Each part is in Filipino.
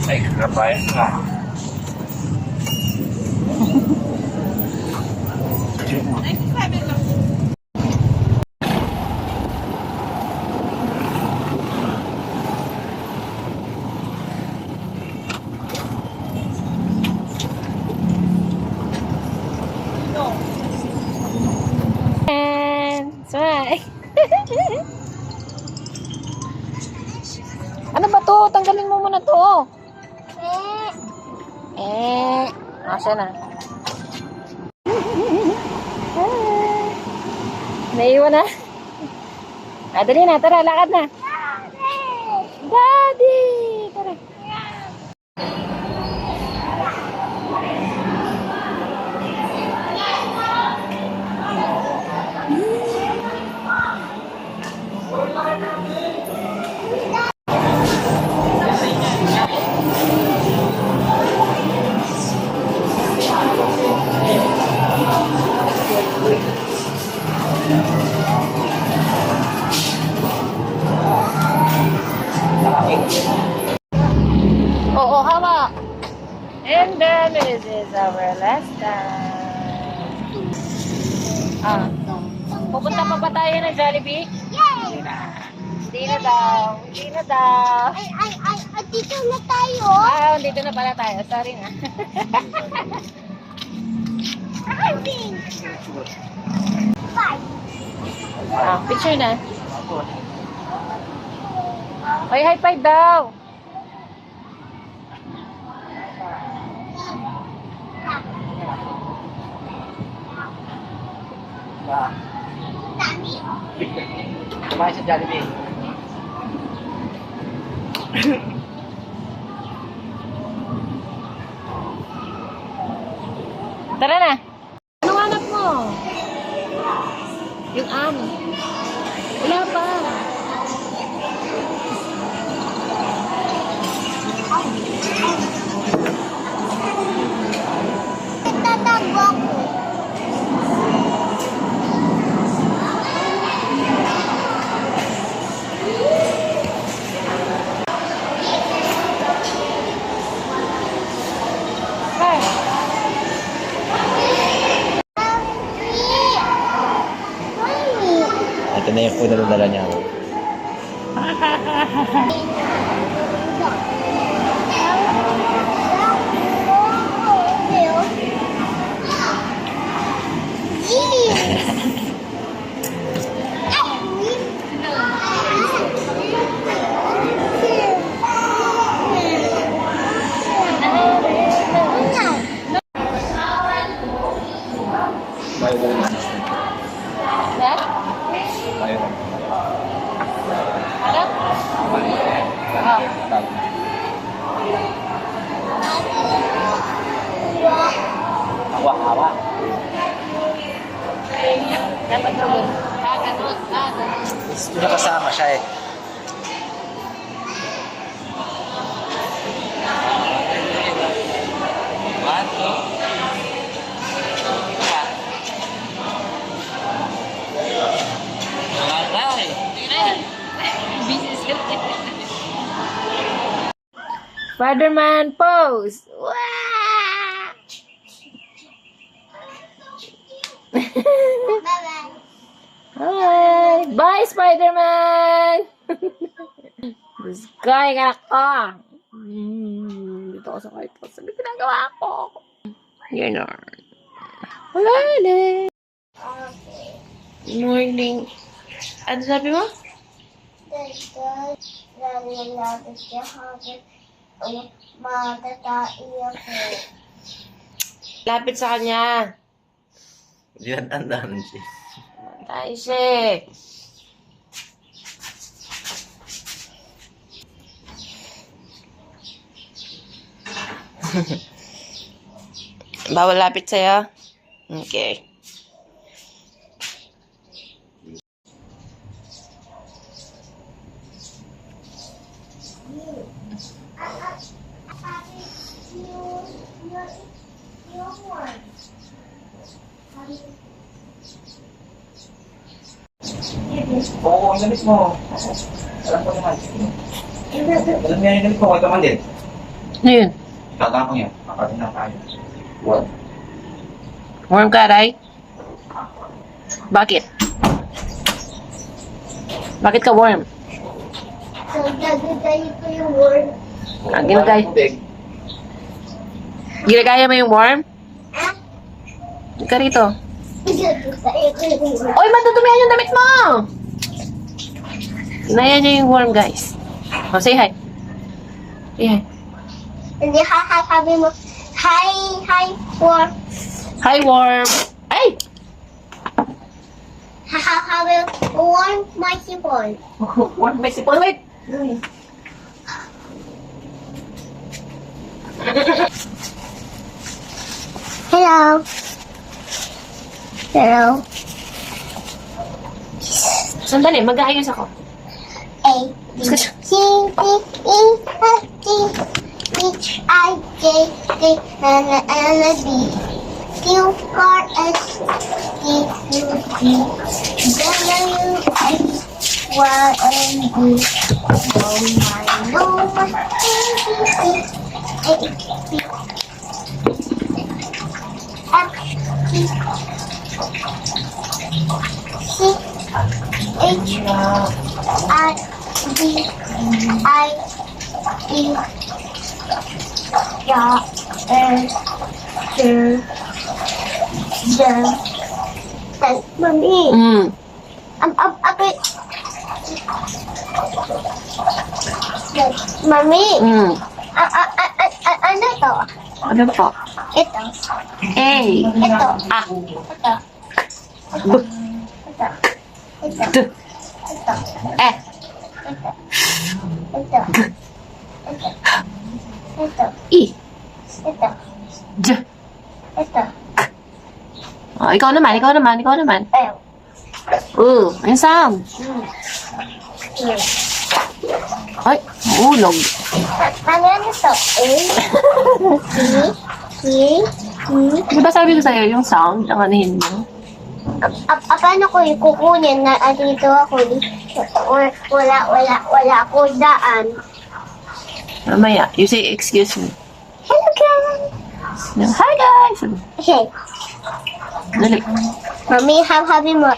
Ay, kabayan nga. Smile. Ano ba to? Tanggalin mo muna to. Asa na? Naiwan na. Dali na. Tara, lakad na. Daddy! Tara. Oo, hawak. And then this is our last time. Pupunta pa ba tayo ng Jollibee? Yay! Hindi na daw. Hindi na daw. Ay, dito na tayo. Dito na pala tayo. Sorry na. Picture na. Ay, high five daw. Kumain sa Jollibee. Tara na. Anong hanap mo? Yung wala pa. Tatago ako. Ito na yung food na dala niya. Awa-awa. Dapat tuloy. Kaganot. Pinakasama siya eh. Spider-Man pose. Wow! Bye-bye. Hi! Bye, Spider-Man! This guy, anak ko. Dito ako sa kwarto. Sabi ginagawa ko. Yun na. Wala na. Morning. Ano sabi mo? Lapit sa kanya. Hindi na tandaan siya. Tayo siya. Bawal lapit sa'yo? Okay. Oo, ang galis mo. Alam ko naman. Alam niya yung galis mo, ito man din. Ano yun? Tatapang yan. Makatin na tayo. What? Warm ka, Ray? Bakit? Bakit ka warm? So, gagawin ko yung word. Ginagaya mo yung warm? Ah? Hindi ka rito. Gagawin ko yung word. Oy, matutumihan yung damit mo! Ginaya niya yung warm, guys. Oh, say hi. Say hi. Hindi, sabi mo, hi, word. Hi, warm. Ay! Sabi mo, warm my sipon. Warm may sipon. Wait! Hello. Hello. Sandali, mag-aayos ako. A, B, C, D, E, F, G, H, I, J, K, L, M, B, Q, R, S, T, U, V, W, X, Y, and Z. No, my, A, B, C, F, G, C, H, I, D, I, E, yeah, Mami, Mami, ano to? Ano po? Ito. A. Ito. Ah. Ito. B. Ito. Ito. D. Ito. E. Ito. Ito. Ito. E. Ito. J. Ito. Oh, ikaw naman. Ayaw. Yung sound. Ay, hulog. Ano to? A, B, C, Di ba sabi ko sa'yo, yung sound, ang anihin mo? paano ko ikukunin na dito ako? Wala ako daan. Mamaya, you say, excuse me. Hello, guys. Hi, guys! Okay. Dali. Mami, sabi mo,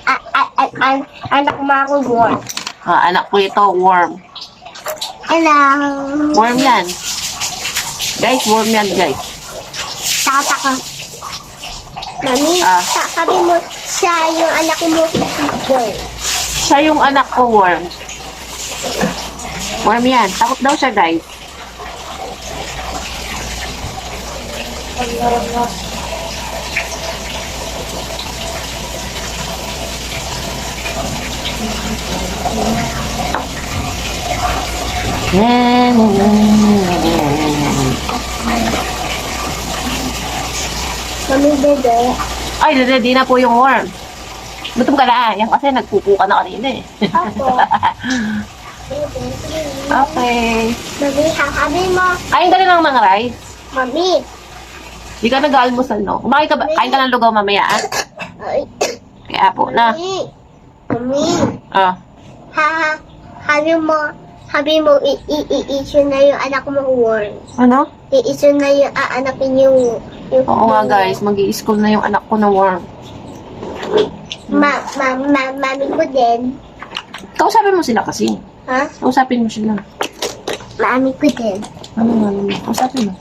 anak mo ako warm. Ah, anak ko ito, warm. Hello. Warm yan. Guys, warm yan, guys. Taka. Mami, Ah. sabi mo, siya yung anak mo warm. Siya yung anak ko, warm. Warm yan. Takot daw siya, guys. Mami, bebe. Ay, ready na po yung worm. Gutom ka na. Yan kasi nagpupo ka na kanina eh. Ako. Bebe. Okay. Mami, sabi mo, Kain ka na ng mga rice. Mami. Di ka nag-almusal, no? Kumain ka ba? Kain ka ng lugaw mamaya, ah? Ay, Kaya po na. Mami. Ah. Sabi mo, i-issue na yung anak mo warm. Ano? I-issue na yung aanakin yung Oo nga, guys. Mag-i-school na yung anak ko na worm. Mami ko din. Kausapin mo sila kasi. Ha? Kausapin mo sila. Mami ko din. Ano nga naman? Kausapin mo.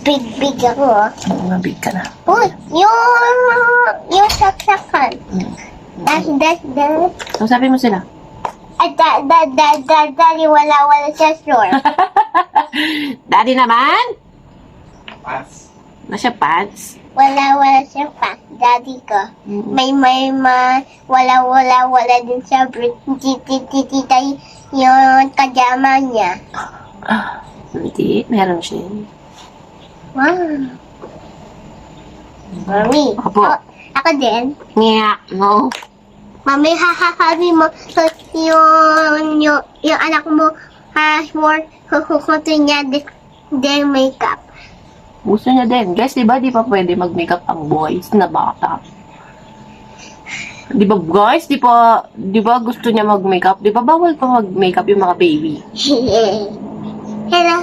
Big ako, ah. Ano nga, big ka na. Uy, yung saksakan. Das. Kausapin mo sila. At daddy, wala sa store. Daddy naman? Pass. Nasa pants? Wala siya pa. Daddy ko. Mm. May wala din siya brick. Tita yung kajama niya. Ah, hindi. Meron siya. Wow. Mami. Opo. Ako din. Nga, no. Mami, sabi mo, yung anak mo, hukutin niya din makeup. Gusto niya din. Guys, di ba di pa pwede mag-makeup ang boys na bata? Di ba guys, di ba gusto niya mag-makeup? Di ba bawal pa mag-makeup yung mga baby? Hello.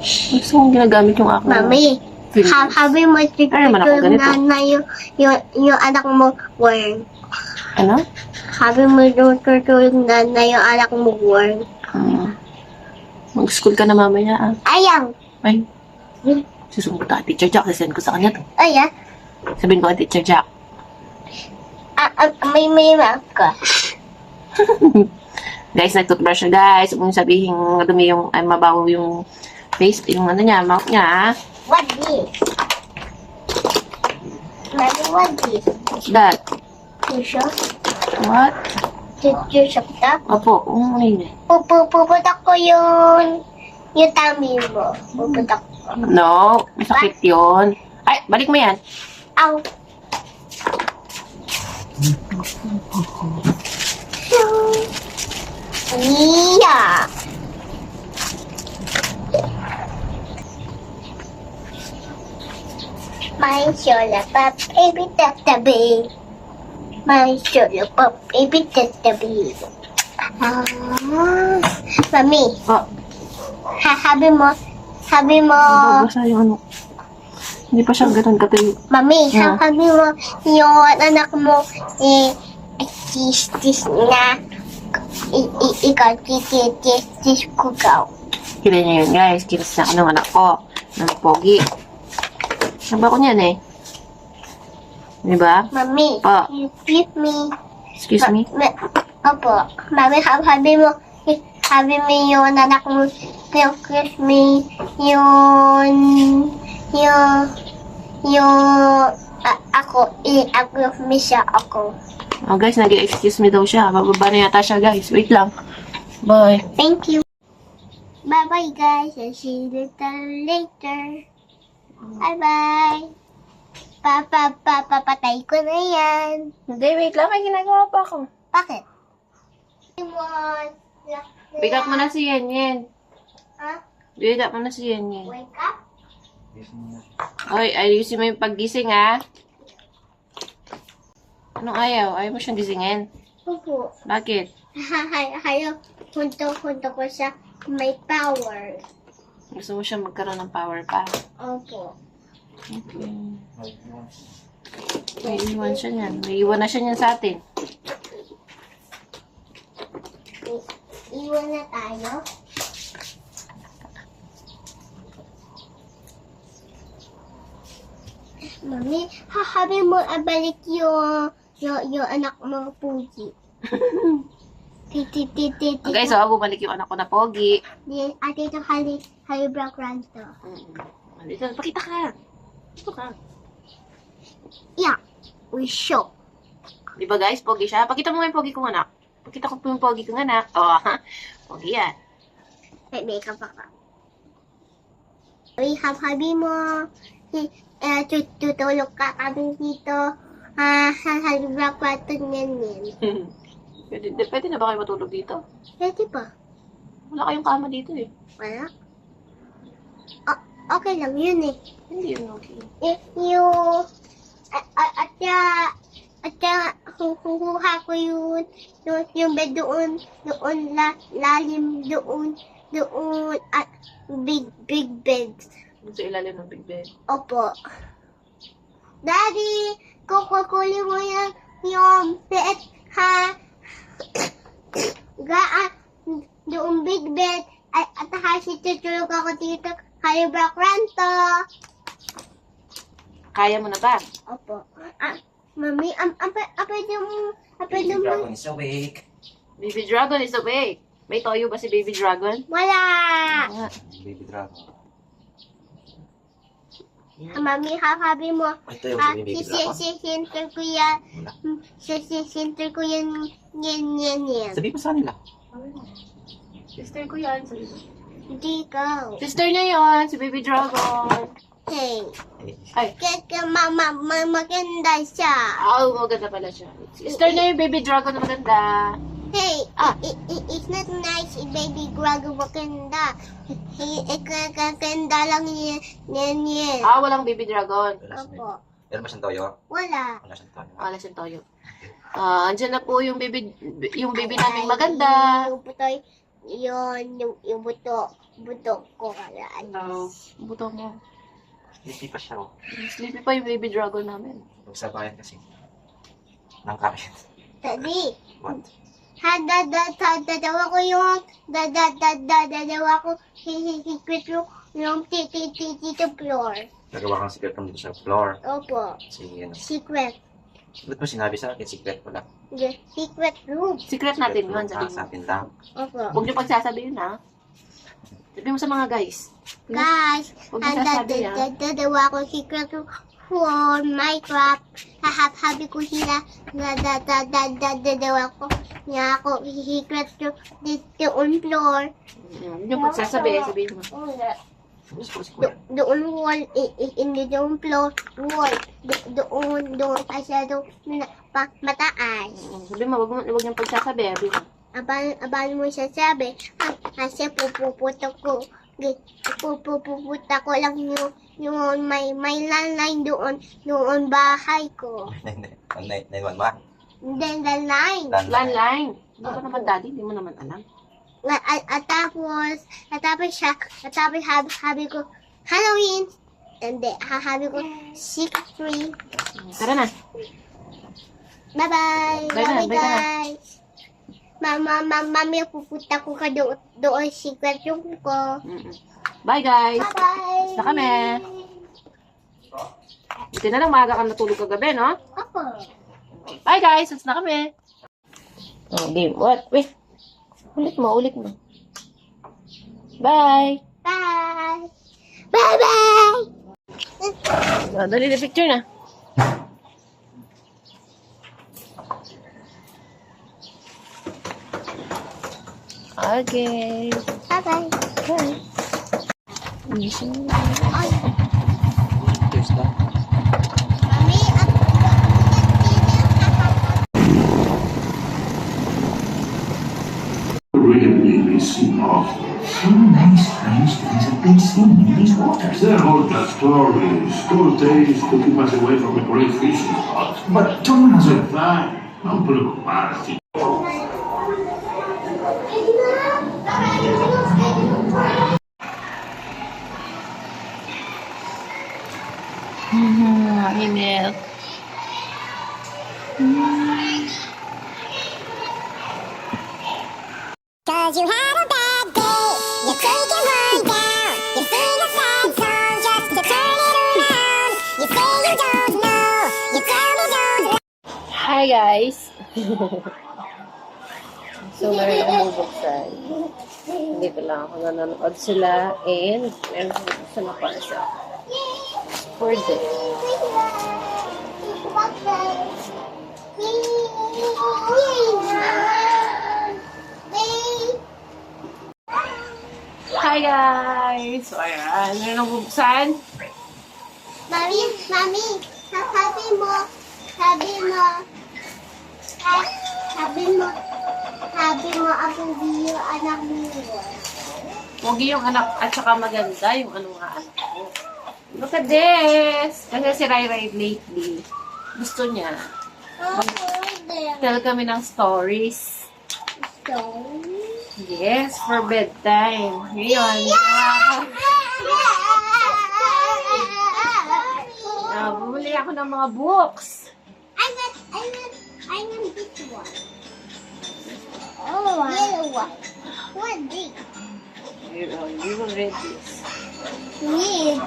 Gusto kong ginagamit yung aking Mami, Philippines. habi mo Ay, naman ako ganito. na yung anak mo worm. Ano? Sabi mo yung tutulog na yung anak mo worm. Mag-school ka na mamaya ah. Ayang. Ay, susunod ka. Teacher Jack, sasend ko sa kanya to. Ayan. Sabihin ko kay Teacher Jack. May map ka. Guys, nag-toothbrush na guys. Huwag mong sabihin madumi yung, ay mabaho yung face, yung ano niya, mouth niya ah. What this? Mami, what this? What's that? Tusyo? What? Tusyo ka? Opo, ano yun eh? Puputak ko yung tummy mo. Puputak ko. No, masakit yun. Ay, balik mo yan. Ow. Yeah. My shoulder pop, baby, tatabi. My shoulder pop, baby, tatabi. Mami, Oh, sabi mo, basa yung ano. Hindi pa siya ganun katayo. Mami, Yeah. sabi mo, yung anak mo, tis na, ikaw, tis ko ka. Kila niya yun guys. Kinas na ako ng anak ko. Ng pogi. Sabi ko niyan eh. Diba? Mami, Pa. you give me. Excuse me? Opo, mami, sabi mo yung anak mo, yung kiss me, ako, ako, miss siya ako. Oh guys, nag-excuse me daw siya. Bababa na yata siya guys. Wait lang. Bye. Thank you. Bye-bye, guys. I'll see you later. Bye-bye. Papatay ko na yan. Hindi, wait lang. May ginagawa pa ako. Bakit? Wake up mo na si Yen Yen. Ha? Wake up mo na si Yen Yen. Wake up? Oy, ayusin mo yung paggising ha. Anong ayaw? Ayaw mo siyang gisingin? Opo. Bakit? Hayo, punto ko sa may power. Gusto mo siya magkaroon ng power pa? Opo. Okay. May iwan siya niyan. May iwan na siya niyan sa atin. Iwan na tayo. Mami, hahabi mo abalik yung anak mo pugi. Titi. Okay, so bumalik yung anak ko na pogi. Ate ito hali brown ranto. Dito, pakita ka. Dito ka. Yeah, we show. Di ba guys, pogi siya? Pakita mo nga yung pogi kong anak. Pakita ko po yung pogi kong anak. Oh, pogi yan. May makeup ako. We have habi mo. Tutulog ka kami dito. Hali brown ranto niyan. Pwede na ba kayo matulog dito? Pwede ba? Wala kayong kama dito eh. Wala? Okay lang yun eh. Hindi yun okay. Yung kukuha ko yung bed doon lalim doon at big bed. Sa ilalim ng big bed. Opo. Daddy, kukukulin mo yung bed ha. Doon big bed at hasi tutulog ako dito kay Bakranto. Kaya mo na ba? Opo. Mami, pwede mo... Baby Dragon is awake. Baby Dragon is awake. May toyo ba si Baby Dragon? Wala! Ah, Baby Dragon. Mami, hahabi mo. Ito yung si Baby Dragon. Sinter ko yan. Sinter ko yan. Sabi mo sa kanila. sister ko yan. Hindi ko. Sister niya yan, si Baby Dragon. Hey. Ay, Kaya maganda siya. maganda pala siya. Sister niya yung Baby Dragon na maganda. Hey, it's not nice, baby Greg Wakanda. Kakanda lang yan. Walang baby dragon. Opo. Meron ba siyang toyo? Wala. Wala siyang toyo. Wala siyang toyo. Andyan na po yung baby namin maganda. Yung buto, yung buto ko. Buto mo. Hindi pa siya, oh. Sleepy pa yung baby dragon namin. Magsabayan kasi. Nang kain. Daddy. What? Dadawa ko yung dadawa ko secret yung tito floor. Nagawa kang secret room dito sa floor. Opo. Sige, ano. Secret. Ba't mo sinabi sa akin? Secret pala. The secret room. Secret natin yun. Sa atin lang. Opo. Huwag niyo pagsasabihin, ha? Sabi mo sa mga guys. Guys, Huwag niyo sasabi, ha? dadawa ko secret room for Minecraft. Hahabi ko sila dadawa ko niya ako secret room dito on floor. Huwag niyo pagsasabi. Sabihin mo. Doon wall, hindi doon floor, wall. Doon asya doon mataas. Sabi mo, huwag niyong pagsasabi. Sabi mo. Aban mo siya sabi, kasi pupuputok ko. Pupuputa ko lang yung may landline doon bahay ko. 911. Then the line. Landline. Hindi ko naman daddy. Hindi mo naman alam. At tapos habi ko, Halloween. And then, habi ko, 6-3. Tara na. Bye-bye. Bye na, Bye, bye ka na. guys. Mami, pupunta ko ka doon secret room ko. Bye, guys. Bye-bye. Basta kami. Buti na lang maaga ka natulog kagabi, no? Opo. Bye, guys. Basta na kami. Oh, game. What? Wait. Ulit mo. Bye. Bye. Bye-bye. Dali na picture na. Okay. Bye-bye. Bye. Ay, Cheers lang. Mami, Really seen of some nice strange things have been seen in these waters. They're all just stories, good tales to keep us away from a great fishing spot. But Thomas, Fine, non preoccuparti. Email. Cause you had a bad day, you're taking one down. You sing a sad song just to turn it around. You say you don't know, you tell me don't. Hi, guys. So, meron akong bubuksan. Dito lang ako nanonood sila and meron akong gusto na parcel. For this. Hi, guys. So, ayan. Meron akong bubuksan. Mami, sabi mo, ako biyo anak mo. Pogi yung anak at saka maganda yung ano nga anak ko. Look at this! Kasi si Rai lately, gusto niya. Tell kami ng stories. Yes, for bedtime. Ngayon, bumili ako ng mga books. I want this one. Oh, yellow one. What this? You will read this. Need.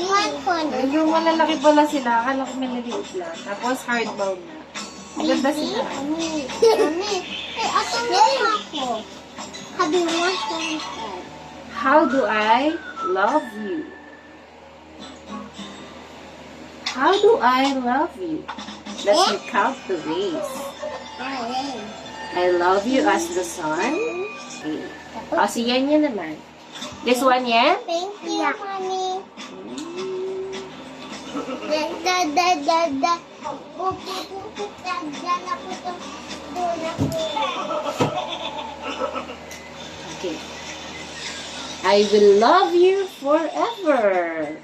One phone. Medyo malalaki pala sila. Akala ko maliliit lang. Tapos hardbound na. Maganda sila. Mami. Ako na ako. Habi mo sa How do I love you? How do I love you? Let me count the ways. I love you as the sun. Okay. O, si Yan yan naman. This one, yan? Thank you, Mami. Da. Okay. I will love you forever.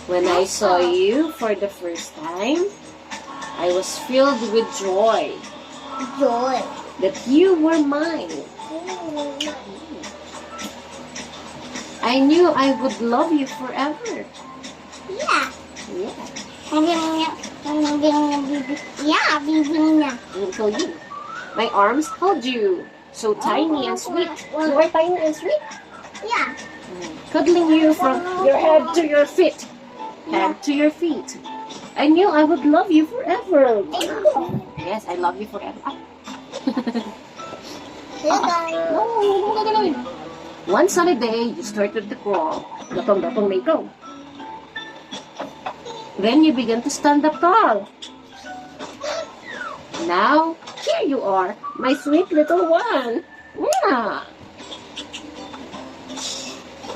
When I saw you for the first time, I was filled with joy Joy. that you were mine. I knew I would love you forever. Yeah. Yeah. Yeah, baby na. Until you. My arms held you, so tiny and sweet. You are tiny and sweet. Yeah. Cuddling you from your head to your feet. Head to your feet. I knew I would love you forever. Yes, I love you forever. Ah. One sunny day, you started to crawl. Gapang-gapang may go. Then you began to stand up tall. Now, here you are, my sweet little one. Yeah.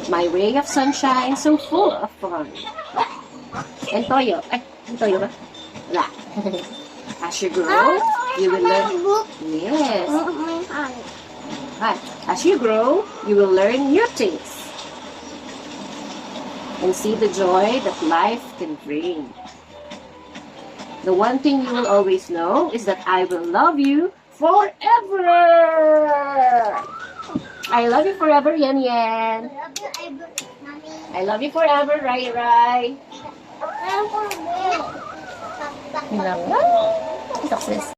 My ray of sunshine, so full of fun. And Toyo. Ay, yung Toyo ba? Wala. As you grow, you will learn. Yes. Right. As you grow, you will learn new things. And see the joy that life can bring. The one thing you will always know is that I will love you forever. I love you forever, Yan Yan. I love you forever, Rai Rai. Success.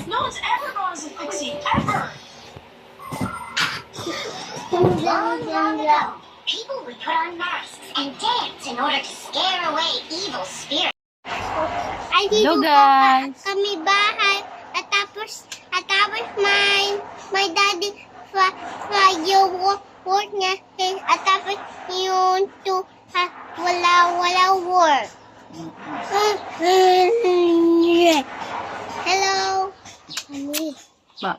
No one's ever gone as a fixie, ever! People would put on masks and dance in order to scare away evil spirits. Hello, guys. Kami bahay. At tapos my daddy yung work niya. At tapos yung wala work. Hello. Kami. Ba?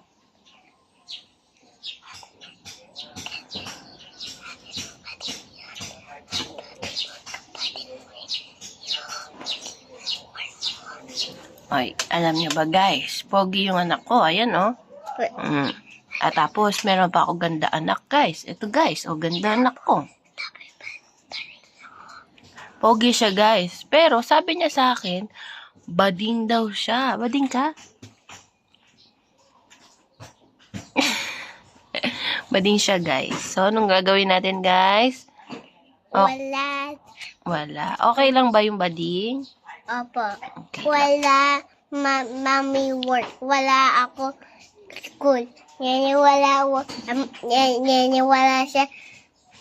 Ay, alam niyo ba guys, pogi yung anak ko, ayan oh. At tapos, meron pa ako ganda anak guys. Ito guys, oh ganda anak ko. Pogi siya guys. Pero sabi niya sa akin, bading daw siya. Bading ka? Bading siya guys. So, anong gagawin natin guys? Oh, wala. Okay lang ba yung bading? Opo. Okay. Wala mommy work. Wala ako school. Yan wala siya.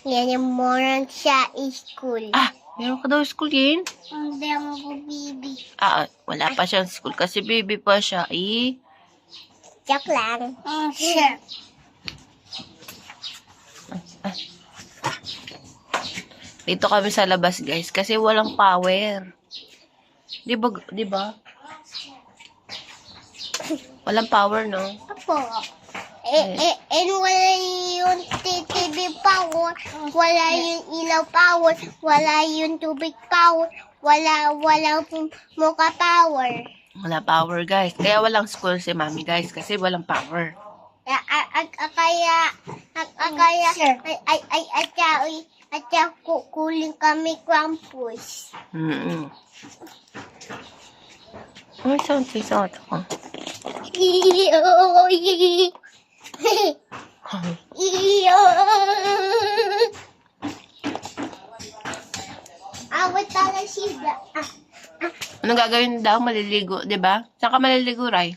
Yan moran siya school. Ah, meron ka daw school yun? Hindi ako baby. Ah, wala pa siyang school kasi baby pa siya. Eh, Joke lang. Sure. dito kami sa labas guys kasi walang power. Di ba? Walang power, no? Opo. And wala yung TV power, wala yung ilaw power, wala yung tubig power, wala mukha power. Wala power, guys. Kaya walang school si mami, guys, kasi walang power. Kaya kukuling kami campus. Ay, sound ako. Awat pala siya. Anong gagawin daw? Maliligo, di ba? Saan ka maliligo, Ray?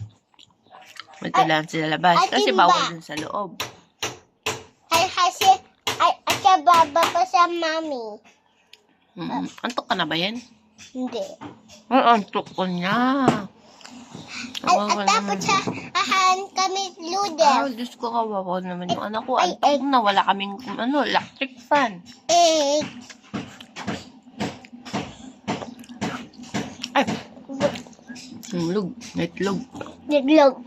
Magtalaan sila labas. Kasi bawal dun sa loob. Kasi baba pa sa mami. Antok ka na ba yan? Hindi. Ay, antok ko na. At tapos kami Ah, noodles. Diyos ko, kawawa naman yung anak ko. Antok na. Wala kaming, electric fan. Eh, Ay! Lug. Itlog. Diglog.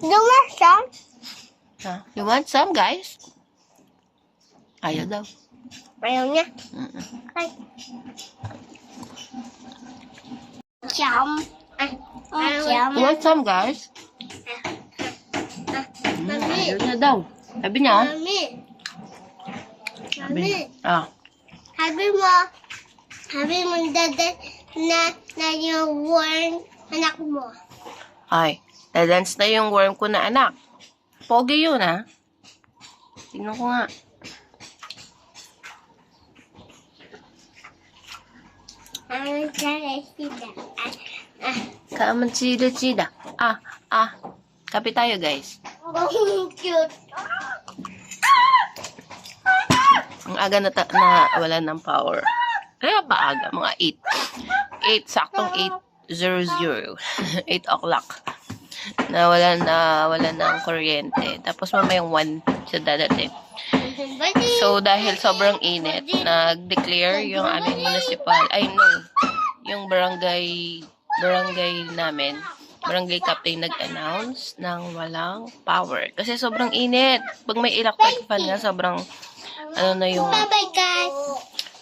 Lumasang. Ha? You want some, guys? Ayaw daw. Ayaw niya. Ay. Jam. Jam. You want some, guys? Mami. Ayaw niya daw. Sabi niya. Mami. Mami. Ah. Sabi mo dada na yung worm anak mo. Ay, na-dance na yung worm ko na anak. Pogi yun, ha? Tingnan ko nga. Ang sila. Kaman sida. Kape tayo, guys. Cute. Ang aga na wala ng power. Kaya ba aga? Mga 8. Saktong 8:00. 8 o'clock. Wala ng kuryente. Tapos mamayang 1 siya dadating. So, dahil sobrang init, nag-declare yung aming municipal, yung barangay namin, barangay captain nag-announce ng walang power. Kasi sobrang init. Pag may electric fan nga, sobrang Bye-bye, guys.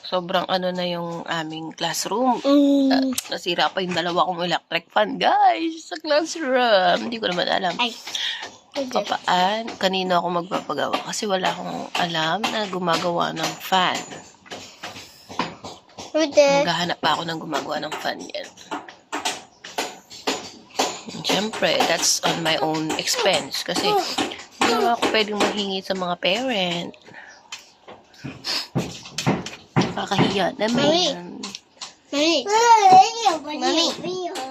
sobrang yung aming classroom. Nasira pa yung 2 kong electric fan, guys, sa classroom. Hindi ko naman alam. Ay. Kanino ako magpapagawa kasi wala akong alam na gumagawa ng fan. Maghahanap pa ako ng gumagawa ng fan yan. Siyempre, that's on my own expense kasi hindi ako pwedeng maghingi sa mga parent. Nakakahiya naman. Mami.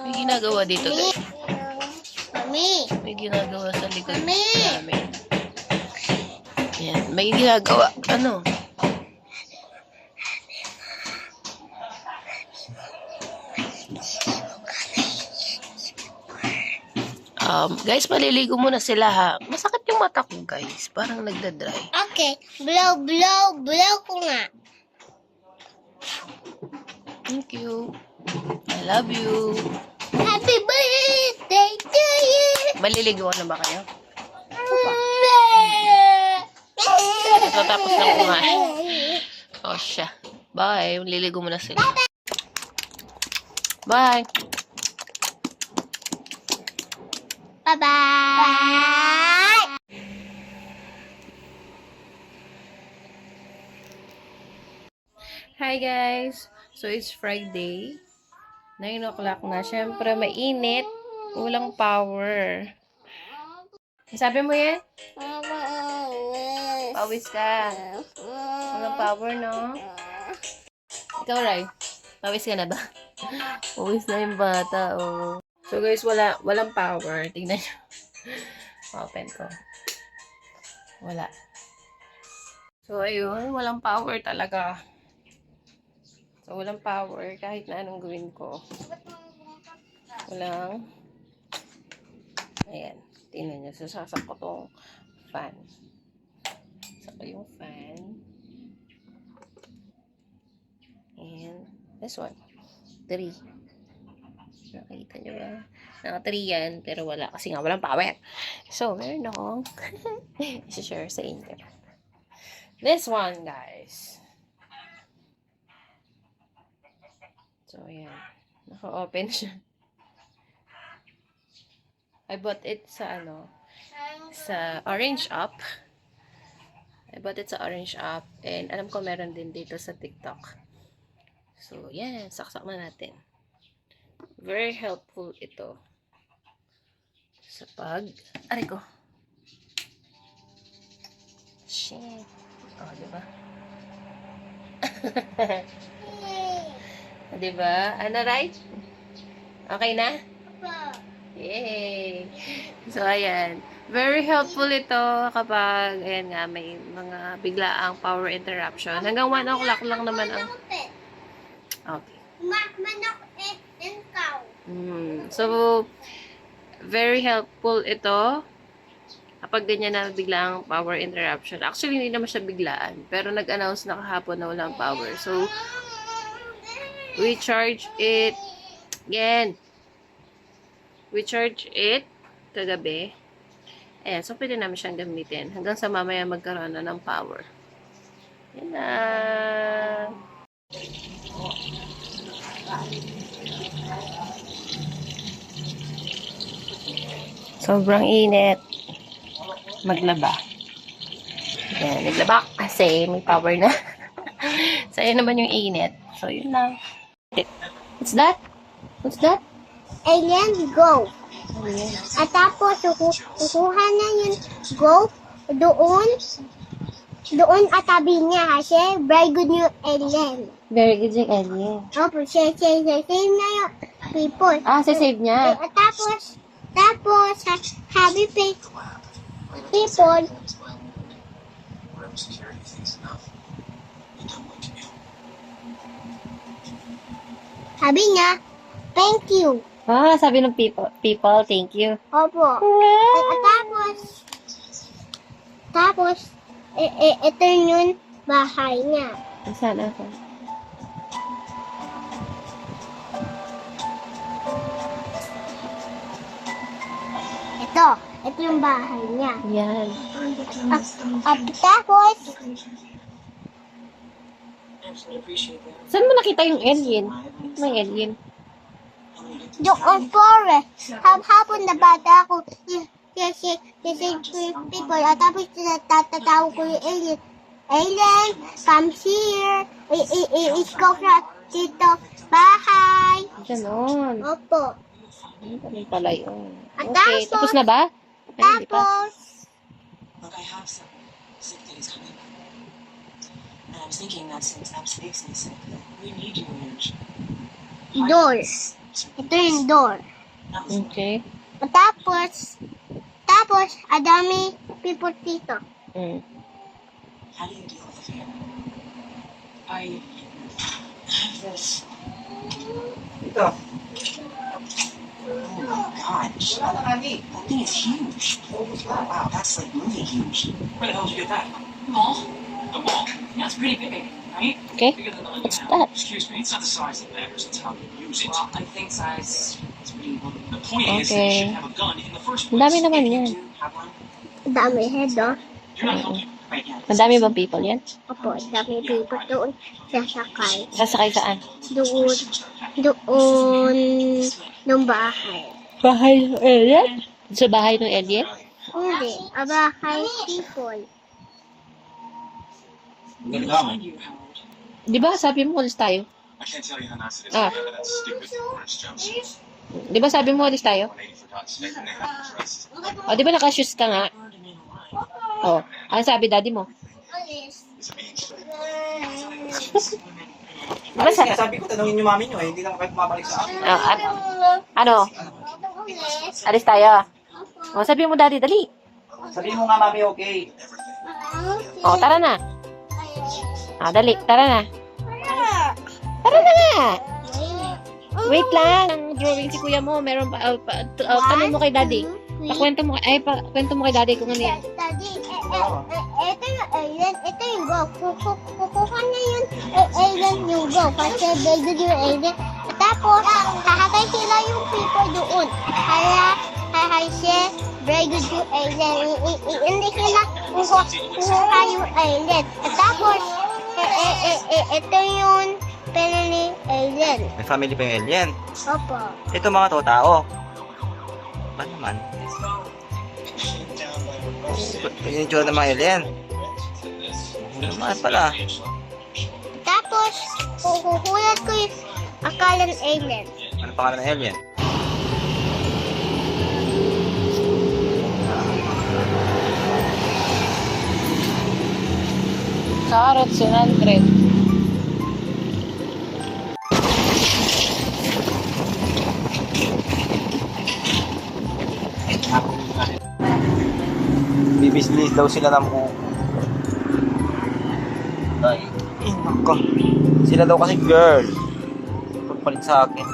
May ginagawa dito, guys. Mami. May ginagawa sa likod Mami. namin. Yan. May ginagawa. Ano? Guys, maliligo muna sila, ha. Masakit yung mata ko, guys. Parang nagdadry. Okay. Blow ko nga. Thank you. I love you. Happy birthday to you. Maliligo na ba kayo? Tapos na kumain. Oh, siya. Bye. Maliligo muna sila. Bye. Bye-bye. Hi guys! So it's Friday. 9 o'clock na. Siyempre, mainit. Walang power. Sabi mo yan? Pawis ka. Walang power, no? Ikaw, Rai. Pawis ka na ba? Pawis na yung bata, oh. So guys, walang power. Tingnan nyo. Open ko. Wala. So ayun, walang power talaga. So walang power kahit na anong gawin ko. Walang. Ayan. Tingnan nyo. Sasasak ko tong fan. Saka yung fan. And this one. 3. Nakita nyo ba? Naka 3 yan, pero wala. Kasi nga, walang power. So, meron akong i-share sa inyo. This one, guys. So, ayan. Naka-open siya. I bought it sa, sa Orange Up. I bought it sa Orange Up. And alam ko meron din dito sa TikTok. So, yan. Saksak na natin. Very helpful ito sa aray ko. Shit. Oh, diba? Diba? Ano, right? Okay na? Yay! So, ayan. Very helpful ito kapag, ayan nga, may mga biglaang power interruption. Hanggang 1 o'clock lang naman ang... Okay. So, very helpful ito kapag ganyan na biglaang power interruption. Actually, hindi naman siya biglaan. Pero nag-announce na kahapon na walang power. So, we charge it again. We charge it kagabi. Ayan, so pwede namin siyang gamitin hanggang sa mamaya magkaroon na ng power. Yan na. Sobrang init. Maglaba. Yan, naglaba kasi may power na. So, yun naman yung init. So, yun lang. What's that? What's that? Alien, go. At tapos, kukuha na yung go doon katabi niya kasi very good yung alien. Very good yung alien. Opo, save na yung people. Ah, save niya. At tapos, happy people, sabi niya, thank you. Ah, sabi ng people, thank you. Opo. At tapos, ito yung bahay niya. Saan? Ito yung bahay niya. Yan. At tapos, Saan mo nakita yung alien? May alien. doon forest. Hapon na bata ako, kasi people, at tapos natatawag ko yung alien. Alien, come here. Let's go na dito. Bahay. Ganon. Opo. Ganun pala yun. At Okay, tapos na ba? Ay, hindi pa. Tapos, Look, I have some sick days coming up. And I was thinking that since Abstakes is sick, that we need you in door. Ito yung door. Okay. At tapos, adami people dito. Mm. How do you deal with the fear? I have this. Ito. Oh my gosh. Wala na, Andy. That thing is huge. Oh, Wow, that's like movie huge. Where the hell did you get that? Mall? The mall? Yeah, it's pretty big, right? Okay. Bigger than the What's London. that? Excuse me, it's not the size that matters, it's how you use it. Well, I think size is pretty important. The point is that you Okay. shouldn't have a gun in the first Ang place. dami naman If you yan. do have one, Dami head, oh. You're not helping right now. Madami bang people yan? Opo, dami people doon. Sasakay. Sasakay saan? Doon bahay. Bahay ng alien? Sa bahay ng alien? Hindi, bahay people. find you, Howard. Di ba sabi mo alis tayo? I can't tell you how nice it is Ah. to have that stupid orange jumpsuit. Di ba sabi mo alis tayo? 180 for God's sake, and they have the dress. O, di ba naka-shoes ka nga? O, ano sabi daddy mo? It's a beach. Di ba Alis nga, sabi ko, tanungin yung mami nyo eh. Hindi naman kayo bumabalik sa akin. Ano? Alis tayo. O, sabi mo daddy, dali. Sabihin mo nga, mami, okay. O, tara na. Ah, dali, tara na. Tara na nga. Wait lang. Ang drawing si kuya mo, meron pa, tanong mo kay daddy. Kwento mo kay daddy kung ano yan. Daddy, ito yung alien, ito yung go. Kukuha niya yung alien yung go. Kasi baby yung alien. Tapos, hahatay sila yung people doon. Kaya siya, very good yung alien. Hindi sila kukuha yung alien. Tapos, ito yung pera ni alien. May family pa yung alien. Opo. Ito mga tao. Ba naman? Yung itsura ng mga alien. Naman pala. Tapos, kukulat ko yung akala ng alien. Ano pangalan ng alien? Carrots, 100. Bibislis daw sila ng buko. Ay, nako. Sila daw kasi girl. Pagpalit sa akin.